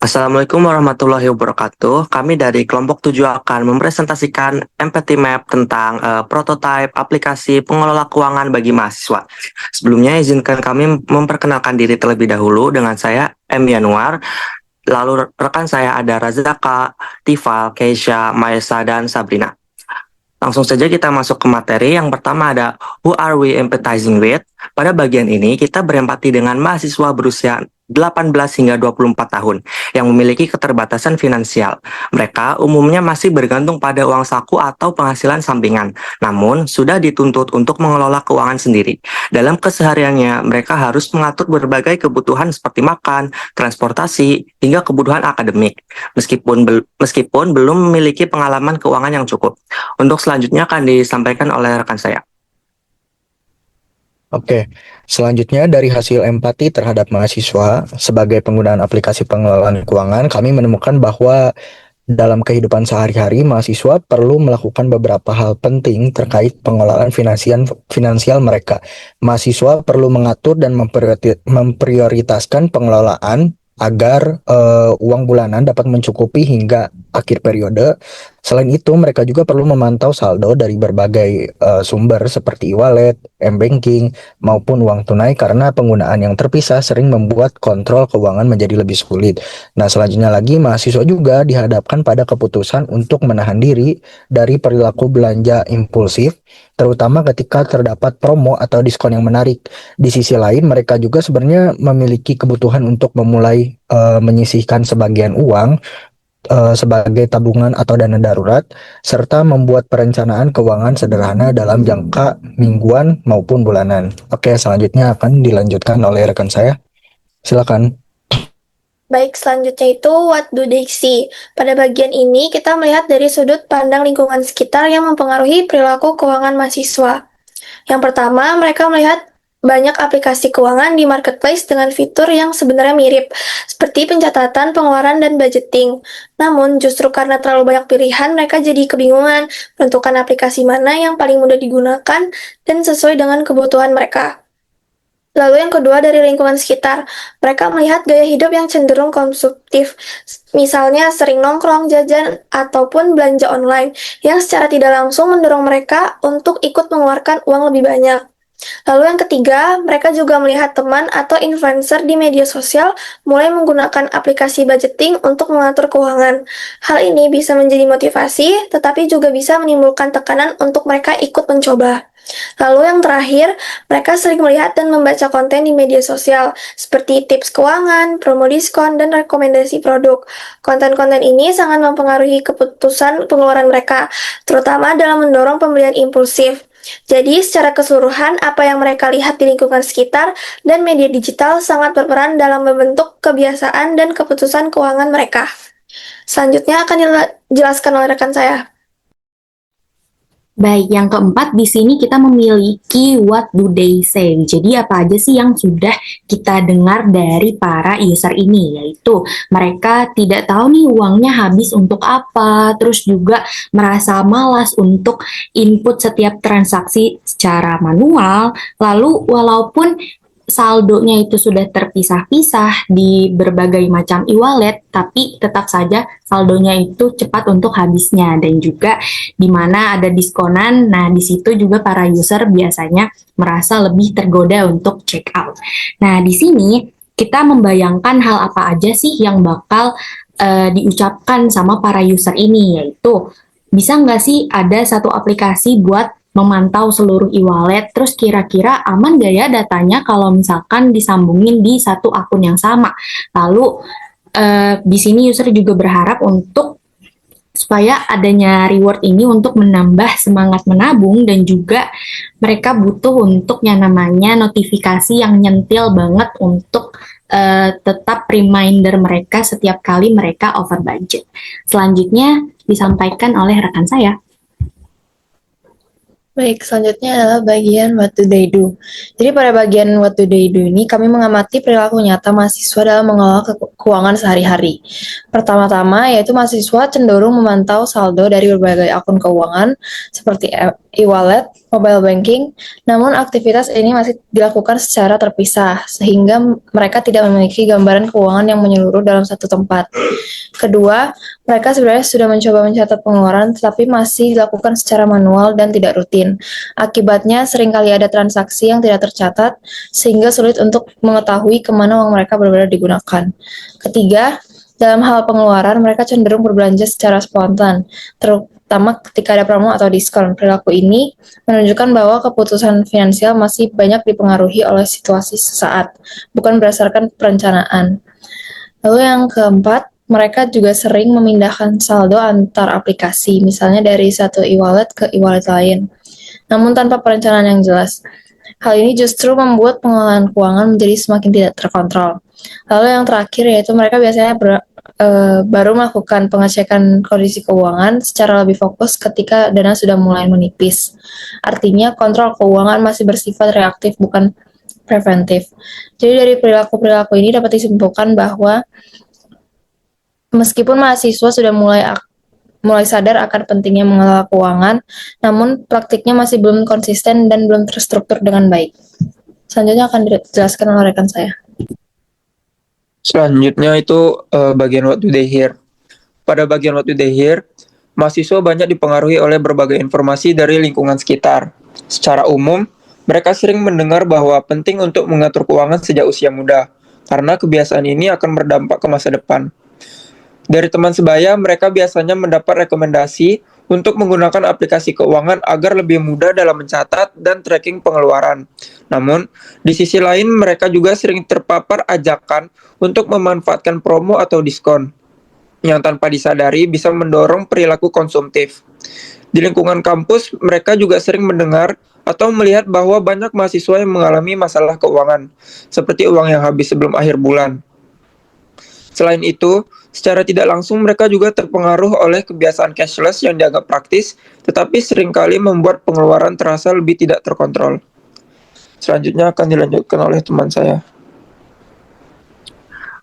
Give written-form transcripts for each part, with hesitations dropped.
Assalamualaikum warahmatullahi wabarakatuh. Kami dari kelompok 7 akan mempresentasikan Empathy Map tentang prototipe aplikasi pengelola keuangan bagi mahasiswa. Sebelumnya izinkan kami memperkenalkan diri terlebih dahulu dengan saya M. Yanuar. Lalu rekan saya ada Razaka, Tifal, Keisha, Maesa, dan Sabrina. Langsung saja kita masuk ke materi. Yang pertama ada Who are we empathizing with? Pada bagian ini kita berempati dengan mahasiswa berusia 18 hingga 24 tahun yang memiliki keterbatasan finansial. Mereka umumnya masih bergantung pada uang saku atau penghasilan sampingan, namun sudah dituntut untuk mengelola keuangan sendiri. Dalam kesehariannya, mereka harus mengatur berbagai kebutuhan seperti makan, transportasi, hingga kebutuhan akademik, meskipun belum memiliki pengalaman keuangan yang cukup. Untuk selanjutnya akan disampaikan oleh rekan saya. Oke, selanjutnya dari hasil empati terhadap mahasiswa sebagai penggunaan aplikasi pengelolaan keuangan, kami menemukan bahwa dalam kehidupan sehari-hari, mahasiswa perlu melakukan beberapa hal penting terkait pengelolaan finansial mereka. Mahasiswa perlu mengatur dan memprioritaskan pengelolaan agar uang bulanan dapat mencukupi hingga akhir periode. Selain itu, mereka juga perlu memantau saldo dari berbagai sumber seperti e-wallet, m-banking, maupun uang tunai karena penggunaan yang terpisah sering membuat kontrol keuangan menjadi lebih sulit. Nah, selanjutnya lagi, mahasiswa juga dihadapkan pada keputusan untuk menahan diri dari perilaku belanja impulsif, terutama ketika terdapat promo atau diskon yang menarik. Di sisi lain, mereka juga sebenarnya memiliki kebutuhan untuk memulai menyisihkan sebagian uang sebagai tabungan atau dana darurat, serta membuat perencanaan keuangan sederhana dalam jangka mingguan maupun bulanan. Oke, selanjutnya akan dilanjutkan oleh rekan saya. Silakan. Baik, selanjutnya itu what do they see? Pada bagian ini kita melihat dari sudut pandang lingkungan sekitar yang mempengaruhi perilaku keuangan mahasiswa. Yang pertama, mereka melihat banyak aplikasi keuangan di marketplace dengan fitur yang sebenarnya mirip, seperti pencatatan, pengeluaran, dan budgeting. Namun, justru karena terlalu banyak pilihan, mereka jadi kebingungan menentukan aplikasi mana yang paling mudah digunakan dan sesuai dengan kebutuhan mereka. Lalu yang kedua dari lingkungan sekitar, mereka melihat gaya hidup yang cenderung konsumtif, misalnya sering nongkrong, jajan, ataupun belanja online, yang secara tidak langsung mendorong mereka untuk ikut mengeluarkan uang lebih banyak. Lalu yang ketiga, mereka juga melihat teman atau influencer di media sosial mulai menggunakan aplikasi budgeting untuk mengatur keuangan. Hal ini bisa menjadi motivasi, tetapi juga bisa menimbulkan tekanan untuk mereka ikut mencoba. Lalu yang terakhir, mereka sering melihat dan membaca konten di media sosial, seperti tips keuangan, promo diskon, dan rekomendasi produk. Konten-konten ini sangat mempengaruhi keputusan pengeluaran mereka, terutama dalam mendorong pembelian impulsif. Jadi, secara keseluruhan, apa yang mereka lihat di lingkungan sekitar dan media digital sangat berperan dalam membentuk kebiasaan dan keputusan keuangan mereka. Selanjutnya akan dijelaskan oleh rekan saya. Baik, yang keempat di sini kita memiliki what do they say. Jadi apa aja sih yang sudah kita dengar dari para user ini, yaitu mereka tidak tahu nih uangnya habis untuk apa, terus juga merasa malas untuk input setiap transaksi secara manual, lalu walaupun saldonya itu sudah terpisah-pisah di berbagai macam e-wallet, tapi tetap saja saldonya itu cepat untuk habisnya, dan juga di mana ada diskonan. Nah, di situ juga para user biasanya merasa lebih tergoda untuk check out. Nah, di sini kita membayangkan hal apa aja sih yang bakal diucapkan sama para user ini, yaitu bisa nggak sih ada satu aplikasi buat memantau seluruh e-wallet, terus kira-kira aman gak ya datanya kalau misalkan disambungin di satu akun yang sama. Lalu di sini user juga berharap untuk supaya adanya reward ini untuk menambah semangat menabung, dan juga mereka butuh untuk yang namanya notifikasi yang nyentil banget untuk tetap reminder mereka setiap kali mereka over budget. Selanjutnya disampaikan oleh rekan saya. Baik, selanjutnya adalah bagian what do they do. Jadi pada bagian what do they do ini kami mengamati perilaku nyata mahasiswa dalam mengelola keuangan sehari-hari. Pertama-tama yaitu mahasiswa cenderung memantau saldo dari berbagai akun keuangan seperti e-wallet, mobile banking, namun aktivitas ini masih dilakukan secara terpisah, sehingga mereka tidak memiliki gambaran keuangan yang menyeluruh dalam satu tempat. Kedua, mereka sebenarnya sudah mencoba mencatat pengeluaran, tetapi masih dilakukan secara manual dan tidak rutin. Akibatnya, seringkali ada transaksi yang tidak tercatat, sehingga sulit untuk mengetahui kemana uang mereka benar-benar digunakan. Ketiga, dalam hal pengeluaran, mereka cenderung berbelanja secara spontan, terutama ketika ada promo atau diskon. Perilaku ini menunjukkan bahwa keputusan finansial masih banyak dipengaruhi oleh situasi sesaat, bukan berdasarkan perencanaan. Lalu yang keempat, mereka juga sering memindahkan saldo antar aplikasi, misalnya dari satu e-wallet ke e-wallet lain, namun tanpa perencanaan yang jelas. Hal ini justru membuat pengelolaan keuangan menjadi semakin tidak terkontrol. Lalu yang terakhir yaitu mereka biasanya baru melakukan pengecekan kondisi keuangan secara lebih fokus ketika dana sudah mulai menipis. Artinya kontrol keuangan masih bersifat reaktif bukan preventif. Jadi dari perilaku-perilaku ini dapat disimpulkan bahwa meskipun mahasiswa sudah mulai sadar akan pentingnya mengelola keuangan, namun praktiknya masih belum konsisten dan belum terstruktur dengan baik. Selanjutnya akan dijelaskan oleh rekan saya. Selanjutnya itu bagian what do they hear. Pada bagian what do they hear, mahasiswa banyak dipengaruhi oleh berbagai informasi dari lingkungan sekitar. Secara umum, mereka sering mendengar bahwa penting untuk mengatur keuangan sejak usia muda, karena kebiasaan ini akan berdampak ke masa depan. Dari teman sebaya, mereka biasanya mendapat rekomendasi untuk menggunakan aplikasi keuangan agar lebih mudah dalam mencatat dan tracking pengeluaran. Namun, di sisi lain mereka juga sering terpapar ajakan untuk memanfaatkan promo atau diskon, yang tanpa disadari bisa mendorong perilaku konsumtif. Di lingkungan kampus, mereka juga sering mendengar atau melihat bahwa banyak mahasiswa yang mengalami masalah keuangan, seperti uang yang habis sebelum akhir bulan. Selain itu, secara tidak langsung mereka juga terpengaruh oleh kebiasaan cashless yang dianggap praktis, tetapi seringkali membuat pengeluaran terasa lebih tidak terkontrol. Selanjutnya akan dilanjutkan oleh teman saya.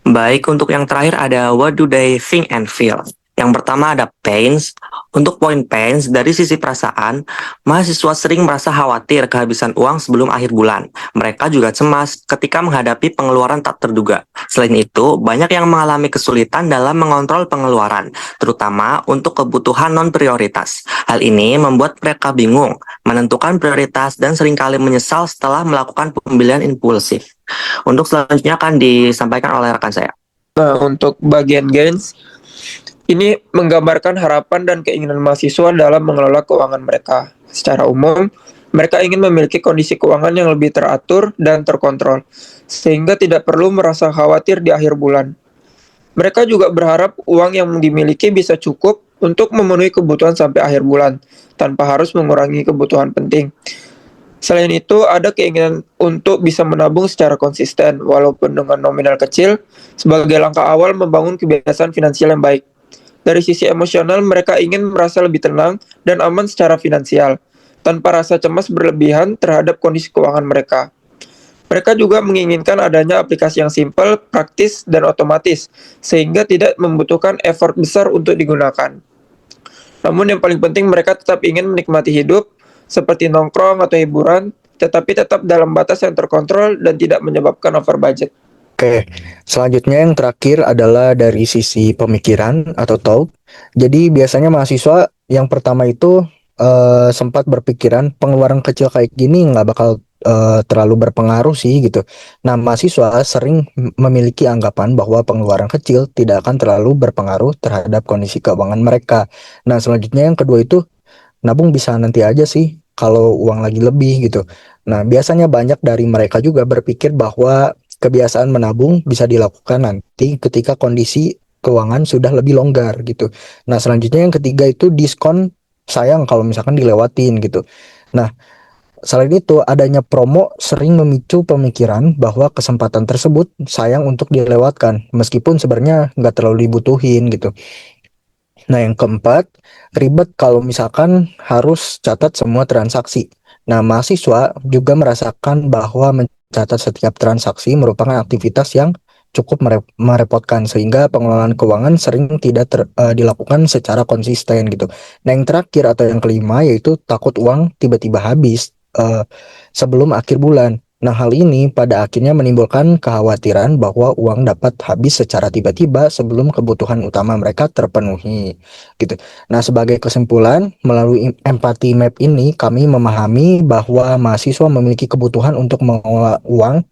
Baik, untuk yang terakhir ada what do they think and feel. Yang pertama ada pains. Untuk poin pains, dari sisi perasaan, mahasiswa sering merasa khawatir kehabisan uang sebelum akhir bulan. Mereka juga cemas ketika menghadapi pengeluaran tak terduga. Selain itu, banyak yang mengalami kesulitan dalam mengontrol pengeluaran, terutama untuk kebutuhan non-prioritas. Hal ini membuat mereka bingung menentukan prioritas dan seringkali menyesal setelah melakukan pembelian impulsif. Untuk selanjutnya akan disampaikan oleh rekan saya. Nah, untuk bagian gains, ini menggambarkan harapan dan keinginan mahasiswa dalam mengelola keuangan mereka. Secara umum, mereka ingin memiliki kondisi keuangan yang lebih teratur dan terkontrol, sehingga tidak perlu merasa khawatir di akhir bulan. Mereka juga berharap uang yang dimiliki bisa cukup untuk memenuhi kebutuhan sampai akhir bulan, tanpa harus mengurangi kebutuhan penting. Selain itu, ada keinginan untuk bisa menabung secara konsisten, walaupun dengan nominal kecil, sebagai langkah awal membangun kebiasaan finansial yang baik. Dari sisi emosional, mereka ingin merasa lebih tenang dan aman secara finansial, tanpa rasa cemas berlebihan terhadap kondisi keuangan mereka. Mereka juga menginginkan adanya aplikasi yang simpel, praktis, dan otomatis, sehingga tidak membutuhkan effort besar untuk digunakan. Namun yang paling penting, mereka tetap ingin menikmati hidup, seperti nongkrong atau hiburan, tetapi tetap dalam batas yang terkontrol dan tidak menyebabkan over budget. Oke, selanjutnya yang terakhir adalah dari sisi pemikiran atau thought. Jadi biasanya mahasiswa yang pertama itu sempat berpikiran pengeluaran kecil kayak gini nggak bakal terlalu berpengaruh sih gitu. Nah, mahasiswa sering memiliki anggapan bahwa pengeluaran kecil tidak akan terlalu berpengaruh terhadap kondisi keuangan mereka. Nah, selanjutnya yang kedua itu nabung bisa nanti aja sih kalau uang lagi lebih gitu. Nah, biasanya banyak dari mereka juga berpikir bahwa kebiasaan menabung bisa dilakukan nanti ketika kondisi keuangan sudah lebih longgar gitu. Nah, selanjutnya yang ketiga itu diskon sayang kalau misalkan dilewatin gitu. Nah, selain itu adanya promo sering memicu pemikiran bahwa kesempatan tersebut sayang untuk dilewatkan meskipun sebenarnya nggak terlalu dibutuhin gitu. Nah, yang keempat, ribet kalau misalkan harus catat semua transaksi. Nah, mahasiswa juga merasakan bahwa mencatat setiap transaksi merupakan aktivitas yang cukup merepotkan sehingga pengelolaan keuangan sering tidak dilakukan secara konsisten gitu. Nah, yang terakhir atau yang kelima yaitu takut uang tiba-tiba habis sebelum akhir bulan. Nah, hal ini pada akhirnya menimbulkan kekhawatiran bahwa uang dapat habis secara tiba-tiba sebelum kebutuhan utama mereka terpenuhi gitu. Nah, sebagai kesimpulan, melalui empathy map ini kami memahami bahwa mahasiswa memiliki kebutuhan untuk mengelola uang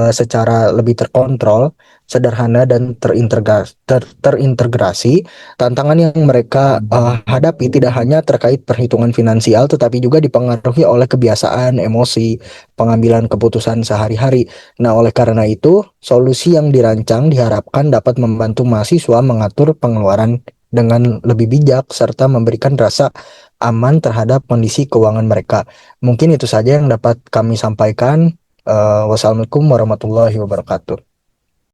secara lebih terkontrol, sederhana dan terintegrasi. Tantangan yang mereka hadapi tidak hanya terkait perhitungan finansial, tetapi juga dipengaruhi oleh kebiasaan, emosi, pengambilan keputusan sehari-hari. Nah, oleh karena itu, solusi yang dirancang diharapkan dapat membantu mahasiswa mengatur pengeluaran dengan lebih bijak serta memberikan rasa aman terhadap kondisi keuangan mereka. Mungkin itu saja yang dapat kami sampaikan. Wassalamualaikum warahmatullahi wabarakatuh.